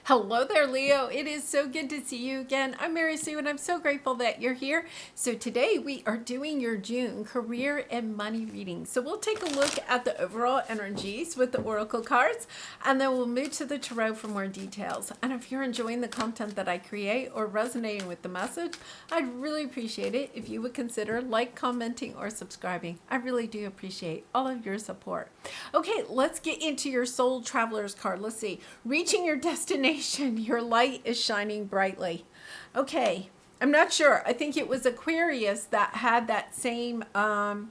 Hello there, Leo. It is so good to see you again. I'm Mary Sue, and I'm so grateful that you're here. So today we are doing your June career and money reading. So we'll take a look at the overall energies with the oracle cards, and then we'll move to the tarot for more details. And if you're enjoying the content that I create or resonating with the message, I'd really appreciate it if you would consider commenting, or subscribing. I really do appreciate all of your support. Okay, let's get into your soul traveler's card. Let's see. Reaching your destination. Your light is shining brightly. Okay, I'm not sure. I think it was Aquarius that had that same card.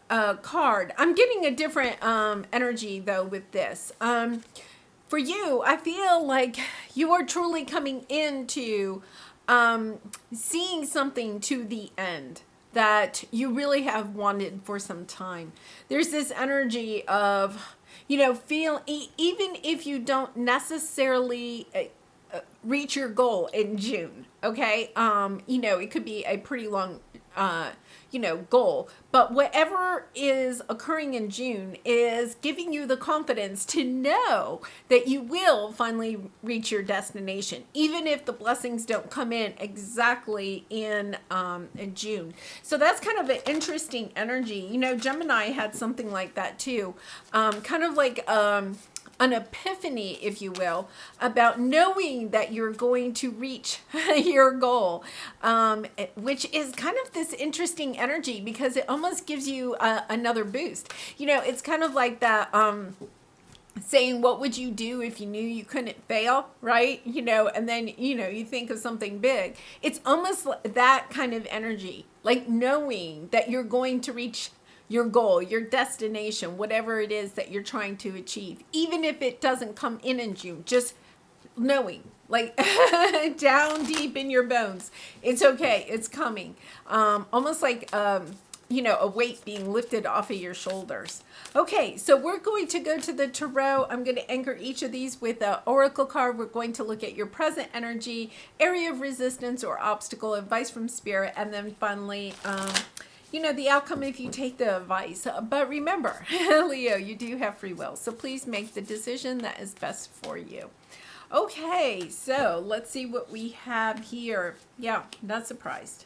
I'm getting a different energy though with this. For you, I feel like you are truly coming into seeing something to the end that you really have wanted for some time. There's this energy of, feel even if you don't necessarily reach your goal in June, okay? It could be a pretty long, goal, but whatever is occurring in June is giving you the confidence to know that you will finally reach your destination, even if the blessings don't come in exactly in June. So that's kind of an interesting energy. Gemini had something like that too, kind of like an epiphany, if you will, about knowing that you're going to reach your goal, which is kind of this interesting energy because it almost gives you another boost. It's kind of like that saying, what would you do if you knew you couldn't fail, right? And then, you think of something big. It's almost like that kind of energy, like knowing that you're going to reach your goal, your destination, whatever it is that you're trying to achieve, even if it doesn't come in June, just knowing, like down deep in your bones, it's okay, it's coming. Almost like, a weight being lifted off of your shoulders. Okay, so we're going to go to the tarot. I'm going to anchor each of these with an oracle card. We're going to look at your present energy, area of resistance or obstacle, advice from spirit, and then finally, the outcome if you take the advice. But remember, Leo, you do have free will. So please make the decision that is best for you. Okay, so let's see what we have here. Yeah, not surprised.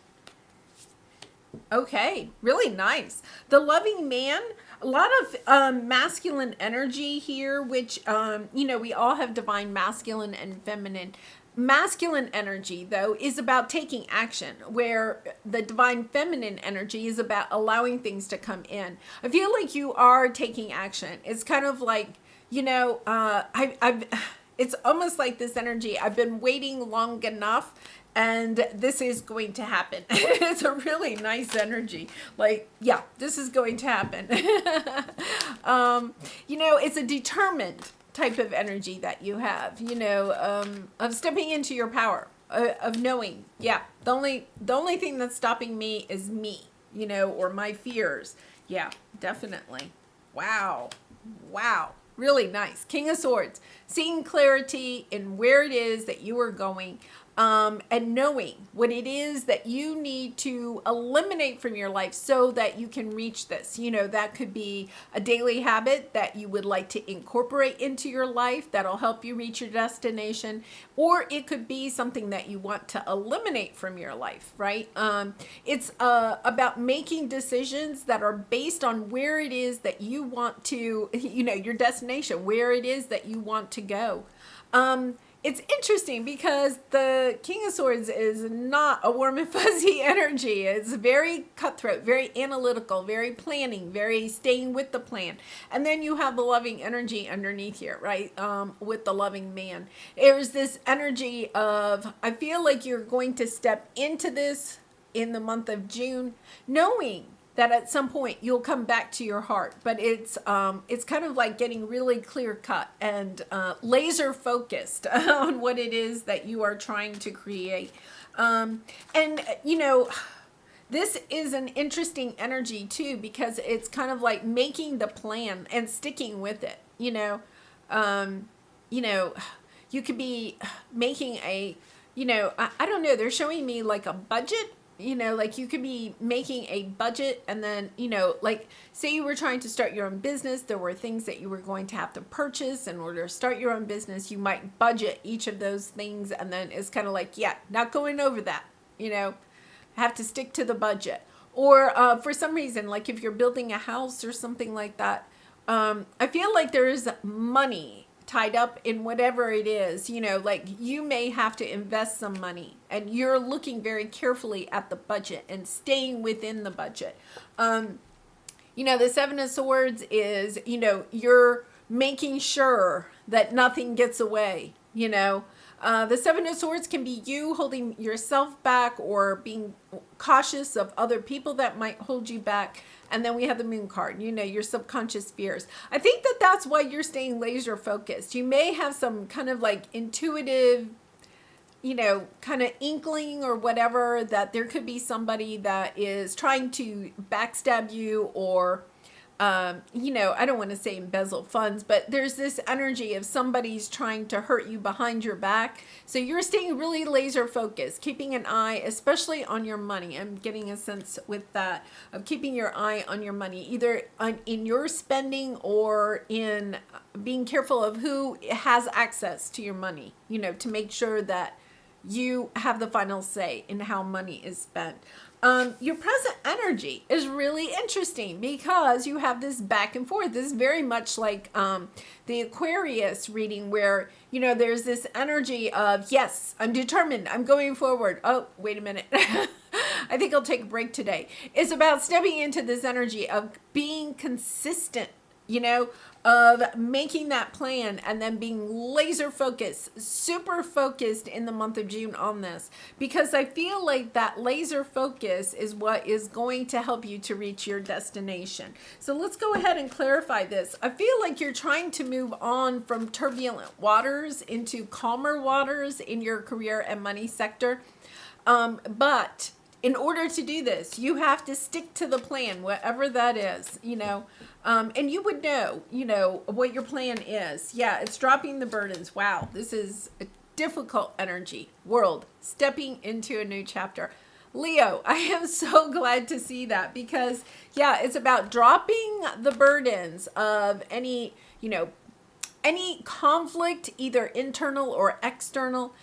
Okay, really nice. The loving man, a lot of masculine energy here, which, we all have divine masculine and feminine. Masculine energy, though, is about taking action, where the divine feminine energy is about allowing things to come in. I feel like you are taking action. It's kind of like, it's almost like this energy. I've been waiting long enough, and this is going to happen. It's a really nice energy. Like, yeah, this is going to happen. It's a determined type of energy that you have, of stepping into your power, of knowing, yeah, the only thing that's stopping me is me, or my fears. Yeah, definitely. Wow. Really nice. King of Swords, seeing clarity in where it is that you are going, and knowing what it is that you need to eliminate from your life so that you can reach this. That could be a daily habit that you would like to incorporate into your life that'll help you reach your destination, or it could be something that you want to eliminate from your life, right? It's about making decisions that are based on where it is that you want to, your destination, where it is that you want to go. It's interesting because the King of Swords is not a warm and fuzzy energy. It's very cutthroat, very analytical, very planning, very staying with the plan. And then you have the loving energy underneath here, right? With the loving man. There's this energy of, I feel like you're going to step into this in the month of June, knowing that at some point you'll come back to your heart, but it's kind of like getting really clear cut and laser focused on what it is that you are trying to create. This is an interesting energy too, because it's kind of like making the plan and sticking with it. You could be making a, I don't know, they're showing me like a budget like you could be making a budget and then, like say you were trying to start your own business, there were things that you were going to have to purchase in order to start your own business. You might budget each of those things and then it's kind of like, yeah, not going over that, have to stick to the budget. Or for some reason, like if you're building a house or something like that, I feel like there's money tied up in whatever it is, like you may have to invest some money and you're looking very carefully at the budget and staying within the budget. The Seven of Swords is, you're making sure that nothing gets away, The Seven of Swords can be you holding yourself back or being cautious of other people that might hold you back. And then we have the Moon card, your subconscious fears. I think that that's why you're staying laser focused. You may have some kind of like intuitive, kind of inkling or whatever that there could be somebody that is trying to backstab you or, I don't want to say embezzle funds, but there's this energy of somebody's trying to hurt you behind your back. So you're staying really laser focused, keeping an eye, especially on your money. I'm getting a sense with that of keeping your eye on your money, either in your spending or in being careful of who has access to your money, to make sure that you have the final say in how money is spent. Your present energy is really interesting because you have this back and forth. This is very much like the Aquarius reading where, there's this energy of, yes, I'm determined. I'm going forward. Oh, wait a minute. I think I'll take a break today. It's about stepping into this energy of being consistent, of making that plan and then being laser focused, super focused in the month of June on this, because I feel like that laser focus is what is going to help you to reach your destination. So let's go ahead and clarify this. I feel like you're trying to move on from turbulent waters into calmer waters in your career and money sector. But in order to do this, you have to stick to the plan, whatever that is, and you would know, what your plan is. Yeah, it's dropping the burdens. Wow, this is a difficult energy. World, stepping into a new chapter. Leo, I am so glad to see that because, yeah, it's about dropping the burdens of any conflict, either internal or external.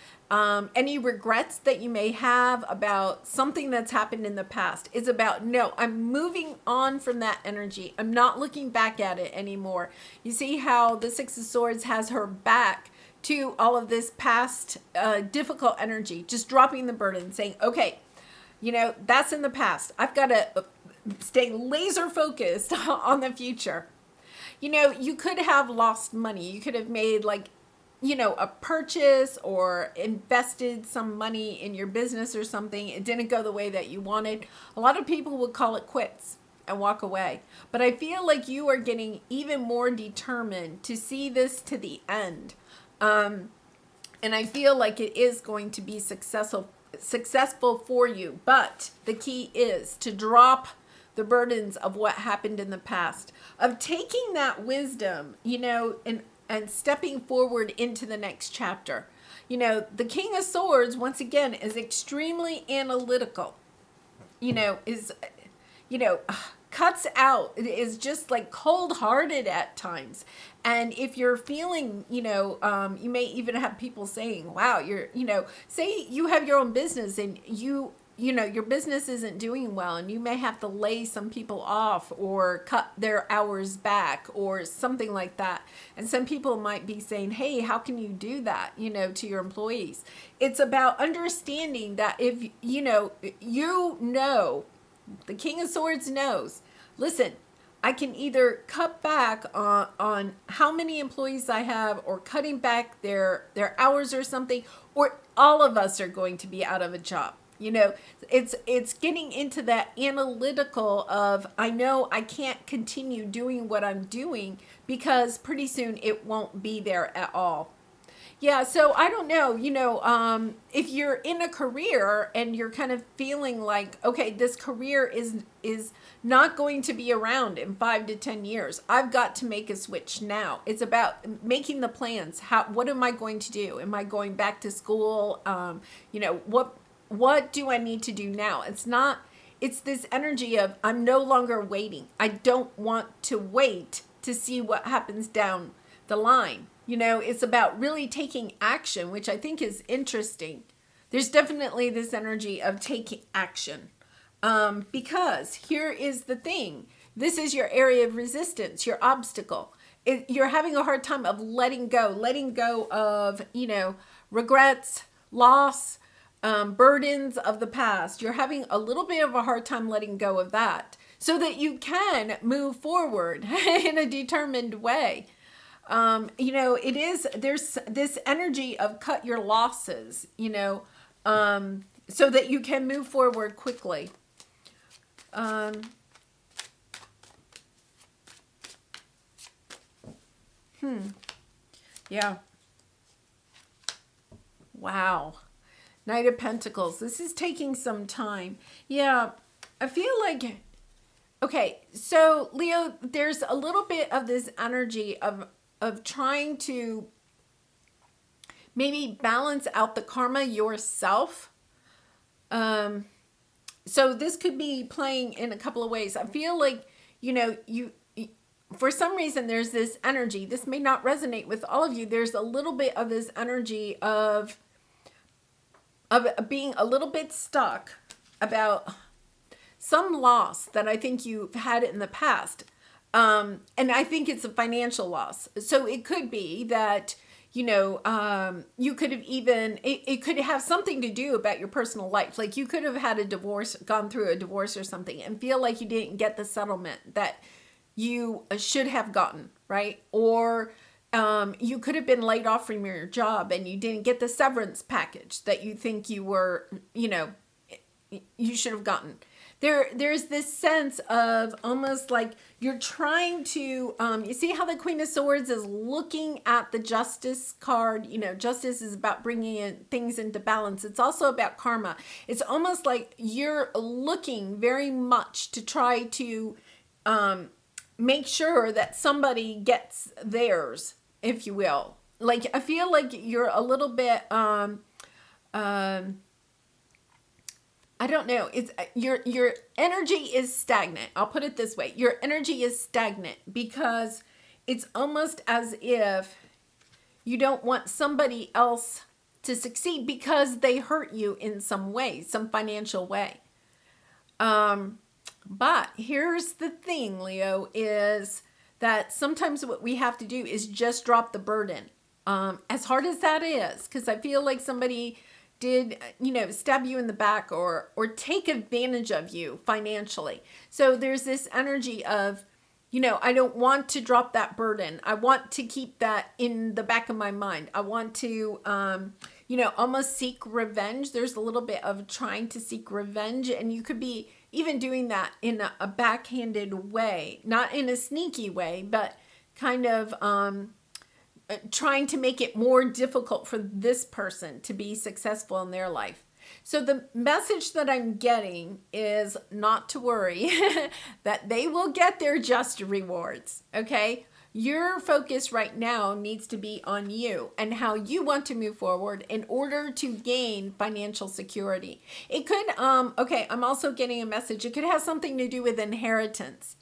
Any regrets that you may have about something that's happened in the past. Is about, no, I'm moving on from that energy. I'm not looking back at it anymore. You see how the Six of Swords has her back to all of this past difficult energy, just dropping the burden, saying, okay, that's in the past. I've got to stay laser focused on the future. You could have lost money. You could have made a purchase or invested some money in your business or something. It didn't go the way that you wanted. A lot of people would call it quits and walk away. But I feel like you are getting even more determined to see this to the end. And I feel like it is going to be successful for you. But the key is to drop the burdens of what happened in the past, of taking that wisdom, and stepping forward into the next chapter. The King of Swords, once again, is extremely analytical, cuts out, is just like cold-hearted at times. And if you're feeling, you may even have people saying, wow, say you have your own business and your business isn't doing well and you may have to lay some people off or cut their hours back or something like that. And some people might be saying, hey, how can you do that, to your employees? It's about understanding that if, the King of Swords knows, listen, I can either cut back on how many employees I have or cutting back their hours or something, or all of us are going to be out of a job. It's getting into that analytical of, I know I can't continue doing what I'm doing because pretty soon it won't be there at all. Yeah, so I don't know, if you're in a career and you're kind of feeling like, okay, this career is not going to be around in 5 to 10 years. I've got to make a switch now. It's about making the plans. What am I going to do? Am I going back to school? what do I need to do now? It's this energy of I'm no longer waiting. I don't want to wait to see what happens down the line. It's about really taking action, which I think is interesting. There's definitely this energy of taking action. Because here is the thing. This is your area of resistance, your obstacle. You're having a hard time of letting go of, regrets, loss, burdens of the past. You're having a little bit of a hard time letting go of that so that you can move forward in a determined way. There's this energy of cut your losses, so that you can move forward quickly. Yeah. Wow. Knight of Pentacles. This is taking some time. Yeah. I feel like, okay, so Leo, there's a little bit of this energy of trying to maybe balance out the karma yourself. So this could be playing in a couple of ways. I feel like, you for some reason there's this energy. This may not resonate with all of you. There's a little bit of this energy of being a little bit stuck about some loss that I think you've had in the past. And I think it's a financial loss. So it could be that, you could have even, it could have something to do about your personal life. Like you could have had a divorce, gone through a divorce or something and feel like you didn't get the settlement that you should have gotten, right? Or you could have been laid off from your job and you didn't get the severance package that you think you were, you should have gotten. There's this sense of almost like you're trying to, you see how the Queen of Swords is looking at the Justice card. Justice is about bringing in things into balance. It's also about karma. It's almost like you're looking very much to try to make sure that somebody gets theirs, if you will. Like, I feel like you're a little bit, I don't know. It's your energy is stagnant. I'll put it this way. Your energy is stagnant because it's almost as if you don't want somebody else to succeed because they hurt you in some way, some financial way. But here's the thing, Leo, is that sometimes what we have to do is just drop the burden. As hard as that is, because I feel like somebody did, stab you in the back or take advantage of you financially. So there's this energy of, I don't want to drop that burden. I want to keep that in the back of my mind. I want to, almost seek revenge. There's a little bit of trying to seek revenge, and you could be even doing that in a backhanded way, not in a sneaky way, but kind of, trying to make it more difficult for this person to be successful in their life. So the message that I'm getting is not to worry, that they will get their just rewards, okay? Your focus right now needs to be on you and how you want to move forward in order to gain financial security. It could, okay, I'm also getting a message. It could have something to do with inheritance,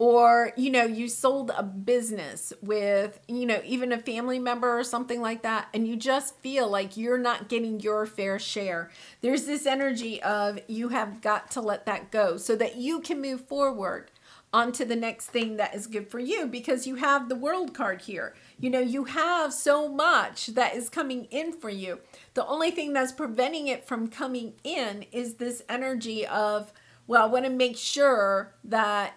or, you sold a business with, even a family member or something like that, and you just feel like you're not getting your fair share. There's this energy of you have got to let that go so that you can move forward onto the next thing that is good for you, because you have the World card here. You have so much that is coming in for you. The only thing that's preventing it from coming in is this energy of, well, I want to make sure that,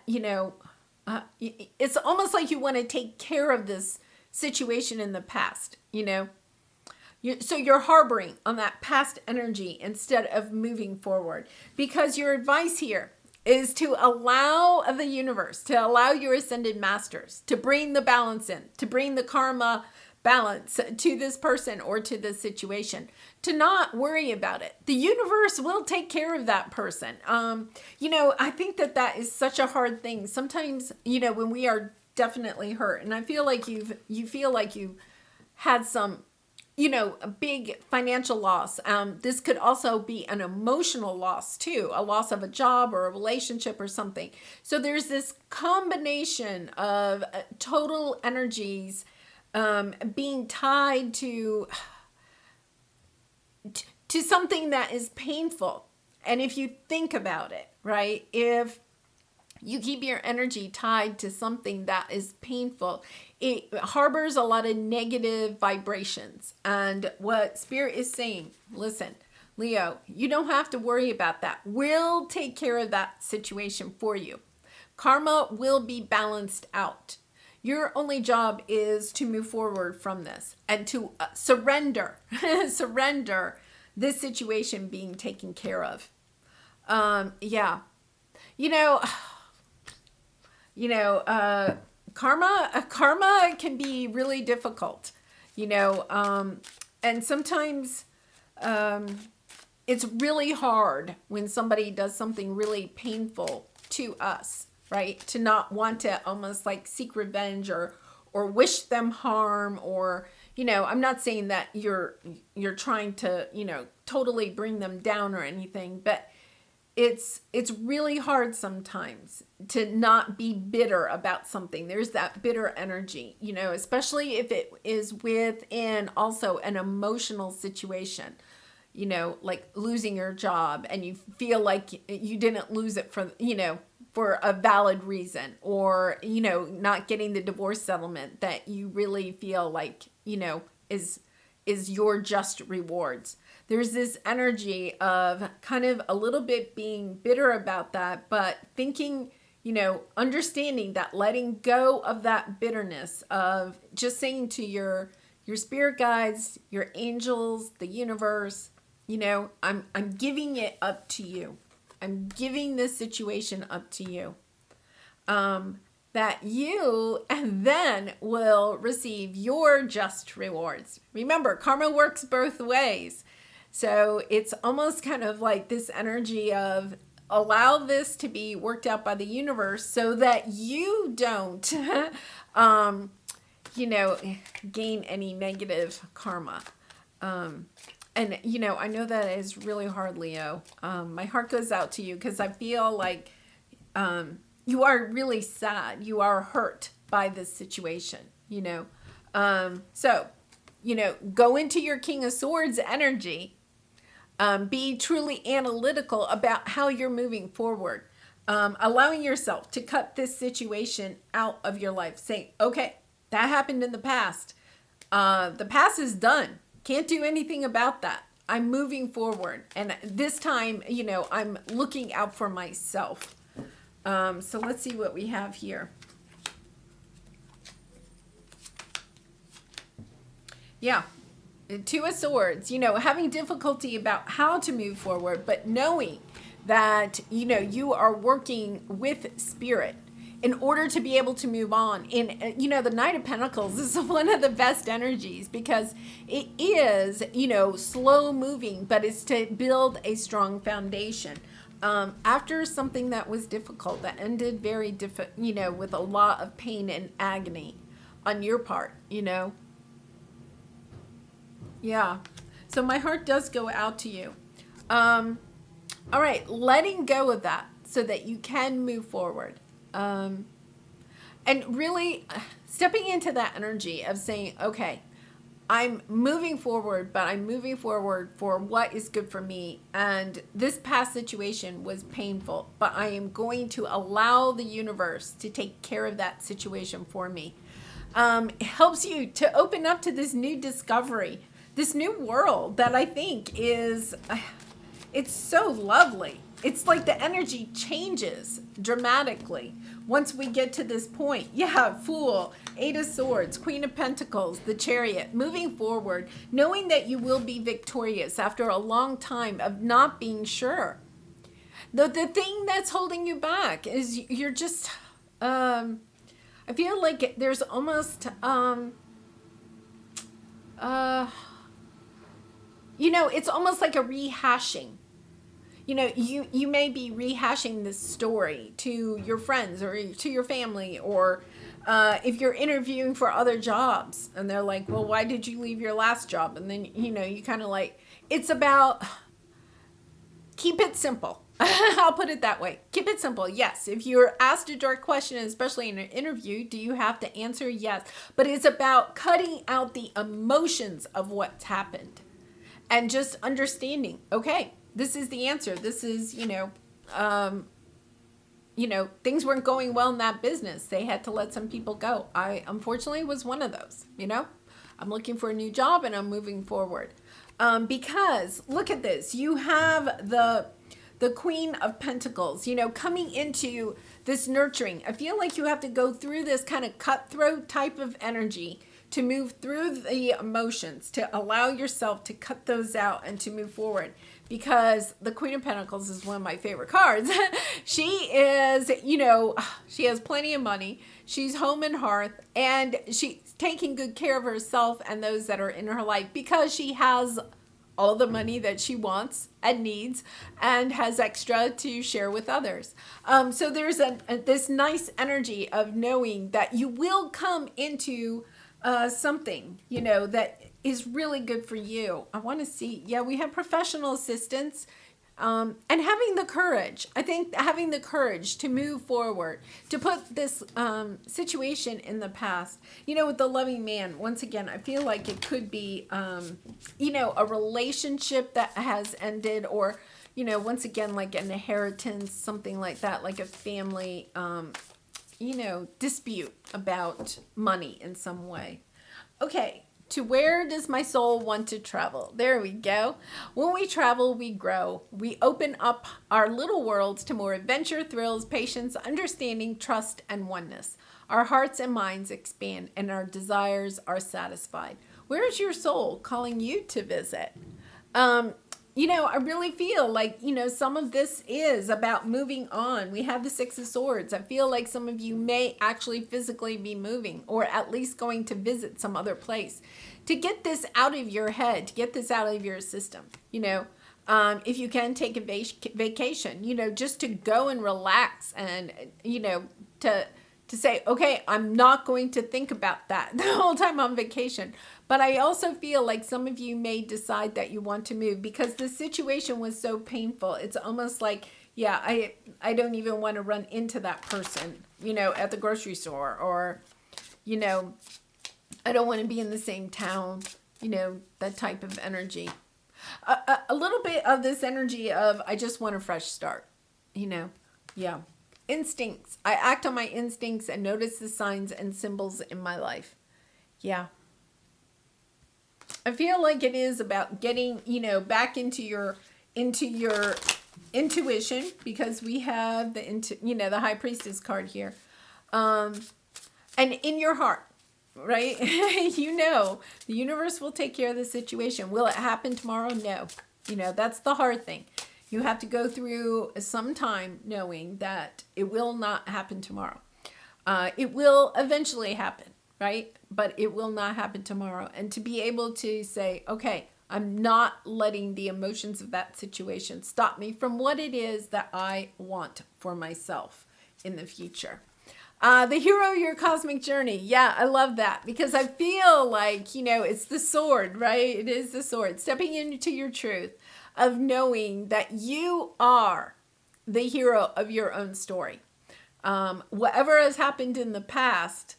it's almost like you want to take care of this situation in the past, so you're harboring on that past energy instead of moving forward, because your advice here is to allow the universe, to allow your ascended masters to bring the balance in, to bring the karma balance to this person or to this situation, to not worry about it. The universe will take care of that person. I think that is such a hard thing. Sometimes, when we are definitely hurt, and I feel like you feel like you had some, a big financial loss. This could also be an emotional loss too, a loss of a job or a relationship or something. So there's this combination of total energies being tied to something that is painful. And if you think about it, right, if you keep your energy tied to something that is painful, it harbors a lot of negative vibrations. And what Spirit is saying, listen, Leo, you don't have to worry about that. We'll take care of that situation for you. Karma will be balanced out. Your only job is to move forward from this and to surrender this situation being taken care of. Yeah. Karma can be really difficult, and sometimes it's really hard when somebody does something really painful to us, right? To not want to almost like seek revenge or wish them harm, or I'm not saying that you're trying to totally bring them down or anything, but it's really hard sometimes to not be bitter about something. There's that bitter energy, especially if it is within also an emotional situation, like losing your job and you feel like you didn't lose it for a valid reason, or, not getting the divorce settlement that you really feel like, is your just rewards. There's this energy of kind of a little bit being bitter about that, but thinking, understanding that, letting go of that bitterness, of just saying to your spirit guides, your angels, the universe, I'm giving it up to you. I'm giving this situation up to you. That you and then will receive your just rewards. Remember, karma works both ways. So it's almost kind of like this energy of allow this to be worked out by the universe so that you don't, gain any negative karma. And, I know that is really hard, Leo. My heart goes out to you because I feel like you are really sad. You are hurt by this situation, So, go into your King of Swords energy. Be truly analytical about how you're moving forward. Allowing yourself to cut this situation out of your life. Say, okay, that happened in the past. The past is done. Can't do anything about that. I'm moving forward. And this time, I'm looking out for myself. So let's see what we have here. Yeah. Two of Swords, having difficulty about how to move forward, but knowing that, you are working with Spirit in order to be able to move on. And, the Knight of Pentacles is one of the best energies because it is, slow moving, but it's to build a strong foundation. After something that was difficult, that ended very with a lot of pain and agony on your part, Yeah. So my heart does go out to you. All right. Letting go of that so that you can move forward. And really stepping into that energy of saying, okay, I'm moving forward, but I'm moving forward for what is good for me. And this past situation was painful, but I am going to allow the universe to take care of that situation for me. It helps you to open up to this new discovery, this new world that I think is, it's so lovely. It's like the energy changes dramatically once we get to this point. Yeah, Fool, Eight of Swords, Queen of Pentacles, the Chariot, moving forward, knowing that you will be victorious after a long time of not being sure. The thing that's holding you back is you're just, I feel like there's almost, it's almost like a rehashing. You may be rehashing this story to your friends or to your family, or If you're interviewing for other jobs and they're like, well, why did you leave your last job? And then, you kind of like, it's about, keep it simple. I'll put it that way. Keep it simple. Yes. If you're asked a direct question, especially in an interview, do you have to answer? Yes. But it's about cutting out the emotions of what's happened and just understanding, okay, this is the answer. This is, things weren't going well in that business. They had to let some people go. I unfortunately was one of those, I'm looking for a new job and I'm moving forward. Because look at this, you have the Queen of Pentacles, coming into this nurturing. I feel like you have to go through this kind of cutthroat type of energy to move through the emotions, to allow yourself to cut those out and to move forward. Because the Queen of Pentacles is one of my favorite cards. She is, she has plenty of money. She's home and hearth, and she's taking good care of herself and those that are in her life because she has all the money that she wants and needs and has extra to share with others. So there's this nice energy of knowing that you will come into something, that is really good for you. I want to see, we have professional assistance, and having the courage. I think having the courage to move forward, to put this situation in the past, with the loving man, once again, I feel like it could be, a relationship that has ended, or, once again, like an inheritance, something like that, like a family, dispute about money in some way. Okay. To where does my soul want to travel? There we go. When we travel, we grow. We open up our little worlds to more adventure, thrills, patience, understanding, trust, and oneness. Our hearts and minds expand, and our desires are satisfied. Where is your soul calling you to visit? I really feel like, some of this is about moving on. We have the Six of Swords. I feel like some of you may actually physically be moving, or at least going to visit some other place to get this out of your head, to get this out of your system. If you can take a vacation, just to go and relax and, to say, okay, I'm not going to think about that the whole time on vacation. But I also feel like some of you may decide that you want to move because the situation was so painful. It's almost like, I don't even want to run into that person, at the grocery store, or, I don't want to be in the same town, that type of energy. A little bit of this energy of, I just want a fresh start, Instincts. I act on my instincts and notice the signs and symbols in my life. Yeah. I feel like it is about getting, back into your intuition, because we have the High Priestess card here. And in your heart, right? The universe will take care of the situation. Will it happen tomorrow? No. That's the hard thing. You have to go through some time knowing that it will not happen tomorrow. It will eventually happen, right? But it will not happen tomorrow. And to be able to say, okay, I'm not letting the emotions of that situation stop me from what it is that I want for myself in the future. The hero of your cosmic journey. Yeah, I love that, because I feel like, it's the sword, right? It is the sword. Stepping into your truth of knowing that you are the hero of your own story. Whatever has happened in the past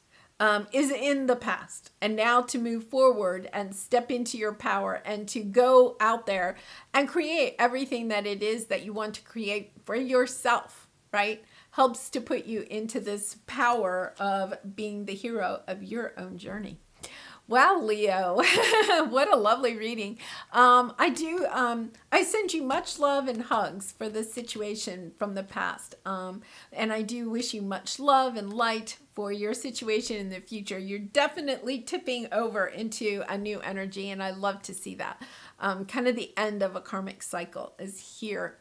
is in the past. And now to move forward and step into your power and to go out there and create everything that it is that you want to create for yourself, right? Helps to put you into this power of being the hero of your own journey. Wow, Leo, what a lovely reading. I send you much love and hugs for this situation from the past. And I do wish you much love and light for your situation in the future. You're definitely tipping over into a new energy, and I love to see that. Kind of the end of a karmic cycle is here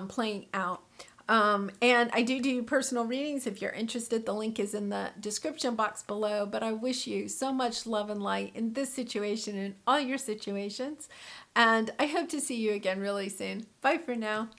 playing out. And I do personal readings. If you're interested, the link is in the description box below. But I wish you so much love and light in this situation and all your situations. And I hope to see you again really soon. Bye for now.